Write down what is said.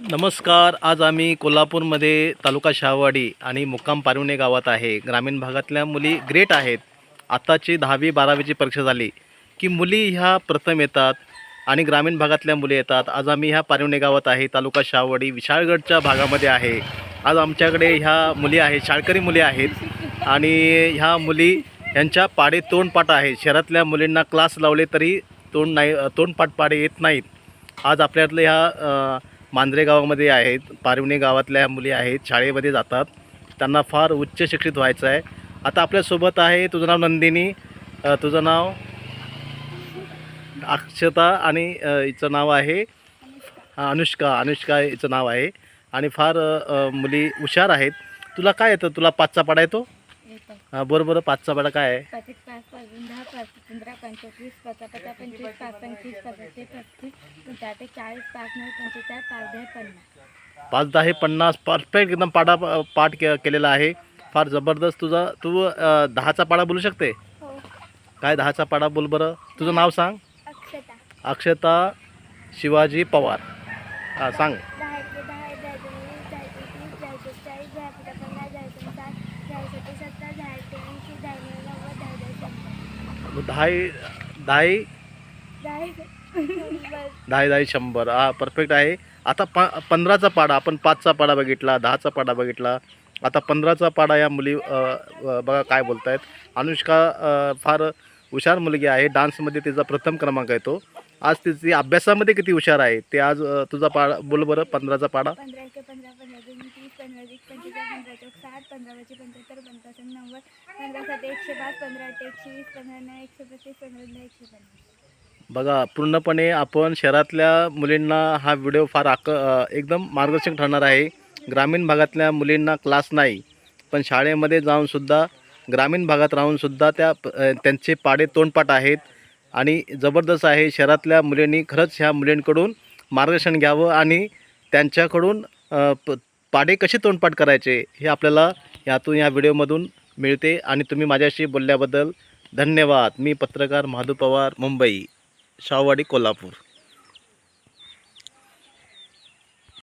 नमस्कार. आज आम्ही कोल्हापूरमध्ये तालुका शहावाडी आणि मुक्काम पारिवणे गावात आहे. ग्रामीण भागातल्या मुली ग्रेट आहेत. आत्ताची 10वी-12वीची परीक्षा झाली की मुली ह्या प्रथम येतात आणि ग्रामीण भागातल्या मुली येतात. आज आम्ही ह्या पारिवणे गावात आहे, तालुका शहावाडी विशाळगडच्या भागामध्ये आहे. आज आमच्याकडे ह्या मुली आहेत, शाळकरी मुली आहेत आणि ह्या मुली यांच्या पाडे तोंडपाठ आहे. शहरातल्या मुलींना क्लास लावले तरी तोंडपाठ पाडे येत नाहीत. आज आपल्यातल्या ह्या मांजरे गावामध्ये आहेत, पारिवणे गावातल्या मुली आहेत, शाळेमध्ये जातात. त्यांना फार उच्च शिक्षित व्हायचं आहे. आता आपल्यासोबत आहे, तुझं नाव नंदिनी, तुझं नाव अक्षता आणि हिचं नाव आहे अनुष्का हिचं नाव आहे. आणि फार मुली हुशार आहेत. तुला काय येतं? तुला पाचचा पाडा येतो? हां, बरोबर. पाचचा पाडा काय आहे? 5 1 5 5 10 5 15 25 5 5 25 5 25 5 35 35 40 40 5 9 45 5 10 50. 5 10 50 परफेक्ट एकदम पाठ केलेला आहे. फार जबरदस्त. तू 10चा पाडा बोलू शकते? हो. काय 10चा पाडा बोल बरं. तुझं नाव सांग. अक्षता. अक्षता शिवाजी पवार. हां, सांग. 10 1 10 10 20 10 30 10 40 10 50 10 60 10 70 70 10 80 10 90 10 10 100. हां, परफेक्ट आहे. आता 15चा पाडा, आपण 5चा पाडा बघितला, 10चा पाडा बघितला. आता 15चा पाडा या मुली बघा काय बोलत आहेत. अनुष्का फार हुशार मुलगी आहे. डान्समध्ये तिचा प्रथम क्रमांक येतो. आज तिची अभ्यासामध्ये किती हुशार आहे ते आज तुझा पाडा बोल बरं. 15चा पाडा. 15 1 15 15 2 30 15 20 25 15 60 15 75 15 90 15 7 105 15 8 120 15 9 135 15 9 150. बघा, पूर्णपणे आपण शहरातल्या मुलींना हा व्हिडिओ फार एकदम मार्गदर्शक ठरणार आहे. ग्रामीण भागातल्या मुलींना क्लास नाही, पण शाळेमध्ये जाऊनसुद्धा ग्रामीण भागात राहूनसुद्धा त्यांचे पाडे तोंडपाठ आहेत आणि जबरदस्त आहे. शहरातल्या मुलींनी खरंच ह्या मुलींकडून मार्गदर्शन घ्यावं आणि त्यांच्याकडून पाडे कसे तोंडपाठ करायचे हे आपल्याला या व्हिडिओमधून मिळते. आणि तुम्ही माझ्याशी बोलल्याबद्दल धन्यवाद. मी पत्रकार महादू पवार, मुंबई, शहावाडी, कोल्हापूर.